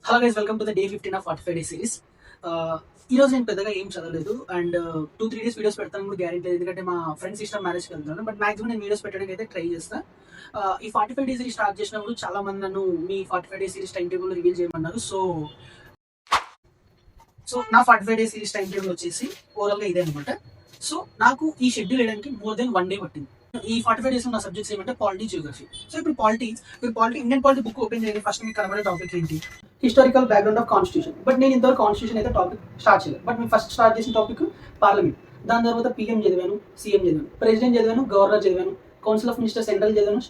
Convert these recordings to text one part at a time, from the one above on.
Hello guys, welcome to the day 15 of 45 day series. ఈ రోజు నేను పెద్దగా ఏం చదవలేదు అండ్ 2-3 డేస్ వీడియోస్ పెడతాను కూడా గ్యారెంటీ లేదు, ఎందుకంటే మా ఫ్రెండ్స్ ఇష్టం మ్యారేజ్కి వెళ్తున్నాను. బట్ మాక్సిమం నేను వీడియోస్ పెట్టడానికి అయితే ట్రై చేస్తాను. ఈ 45 డే సిరీస్ స్టార్ట్ చేసినప్పుడు చాలా మంది నన్ను మీ 45 day series time table reveal చేయమన్నారు. సో నా 45 డే సిరీస్ టైం టేబుల్ వచ్చేసి ఓవరాల్గా ఇదే అనమాట. సో నాకు ఈ షెడ్యూల్ వేయడానికి మోర్ దెన్ 1 డే పట్టింది. ఈ 45 డేస్ నా సబ్జెక్ట్స్ ఏమంటే పాలిటీ, జియోగ్రఫీ. సో ఇప్పుడు polity Indian polity book open చేయండి. ఫస్ట్ మీకు కనబడే టాపిక్ ఏంటి? Historical background of constitution. But నేను ఇంతవరకు కాన్స్టిట్యూషన్ అయితే టాపిక్ స్టార్ట్ చేయలేదు. బట్ మేము ఫస్ట్ స్టార్ట్ చేసిన టాపిక్ పార్లమెంట్. దాని తర్వాత పీఎం చదివాను, సీఎం చదివాను, ప్రెసిడెంట్ చదివాను, గవర్నర్ చదివాను, కౌన్సిల్ ఆఫ్ మినిస్టర్స్ సెంట్రల్ చదివాను,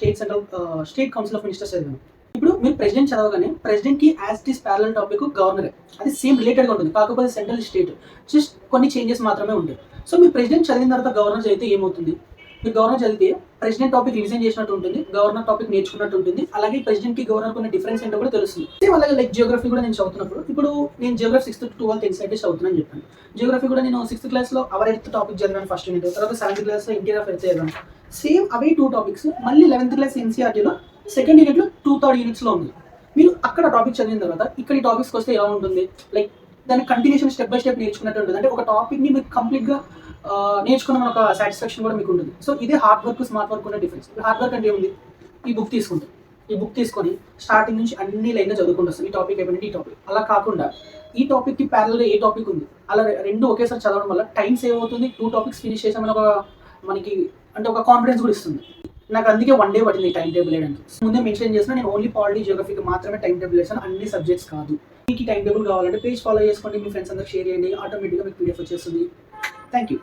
స్టేట్ కౌన్సిల్ ఆఫ్ మినిస్టర్స్ చదివాను. ఇప్పుడు మీరు ప్రెసిడెంట్ చదవగానే ప్రెసిడెంట్ కి as it is parallel topic governor. అది సేమ్ రిలేటెడ్గా ఉంటుంది, కాకపోతే సెంట్రల్ స్టేట్ జస్ట్ కొన్ని చేంజెస్ మాత్రమే ఉంటాయి. సో మీరు ప్రెసిడెంట్ చదివిన తర్వాత గవర్నర్ చదివితే ఏమవుతుంది? మీరు గవర్నర్ చదివితే ప్రెసిడెంట్ టాపిక్ రివిజన్ చేసినట్టు ఉంటుంది, గవర్నర్ టాపిక్ నేర్చుకున్నట్టు ఉంటుంది. అలాగే ప్రెసిడెంట్ కి గవర్నర్ కొన్ని డిఫరెన్స్ ఏంటో కూడా తెలుస్తుంది. సేమ్ అలాగే లైక్ జియోగ్రఫీ కూడా నేను చదువుతున్నప్పుడు, ఇప్పుడు నేను Geography 6th to 12th NCERT చదువుతున్నాను చెప్పాను. జియోగ్రఫీ కూడా నేను 6th క్లాస్లో అవర్ ఎర్త్ టాపిక్ చదివాను ఫస్ట్ యూనిట్, తర్వాత 7th క్లాస్లో ఇంటీరియర్ ఆఫ్ ఎర్త్ చదివాను. సేమ్ అవే 2 టాపిక్స్ మళ్ళీ 11th క్లాస్ ఎన్సీఆర్టీలో సెకండ్ యూనిట్లో 2-3 యూనిట్స్లో ఉంది. మీరు అక్కడ టాపిక్ చదివిన తర్వాత ఇక్కడ ఈ టాపిక్స్కి వస్తే ఎలా ఉంటుంది? లైక్ దాని కంటిన్యూషన్ స్టెప్ బై స్టెప్ నేర్చుకున్నట్టు ఉంటుంది. అంటే ఒక టాపిక్ని మీరు కంప్లీట్గా నేర్చుకున్న ఒక సాటిస్ఫాక్షన్ కూడా మీకు ఉంటుంది. సో ఇదే హార్డ్ వర్క్ స్మార్ట్ వర్క్ ఉన్న డిఫరెన్స్. హార్డ్ వర్క్ అంటే ఏముంది? ఈ బుక్ తీసుకుంటాం, ఈ బుక్ తీసుకొని స్టార్టింగ్ నుంచి అన్ని లైన్గా చదువుకుంటూ వస్తాం. ఈ టాపిక్ అయిపోయింది, ఈ టాపిక్. అలా కాకుండా ఈ టాపిక్కి ప్యారల్గా ఏ టాపిక్ ఉంది అలా రెండు ఒకేసారి చదవడం వల్ల టైం సేవ్ అవుతుంది. 2 టాపిక్స్ ఫినిష్ చేసామని మనకి అంటే ఒక కాన్ఫిడెన్స్ కూడా ఇస్తుంది. నాకు అందుకే 1 డే పడింది టైం టేబుల్ వేయడానికి. ముందే మెన్షన్ చేసిన నేను ఓన్లీ పాలిటీ, జియోగ్రఫీకి మాత్రమే టైం టేబుల్ వేసాను, అన్ని సబ్జెక్ట్స్ కాదు. మీకు టైం టేబుల్ కావాలంటే పేజ్ ఫాలో చేసుకోండి, మీ ఫ్రెండ్స్ అందరికి షేర్ చేయండి, ఆటోమేటిక్గా మీకు పీడిఎఫ్ వచ్చేస్తుంది. Thank you.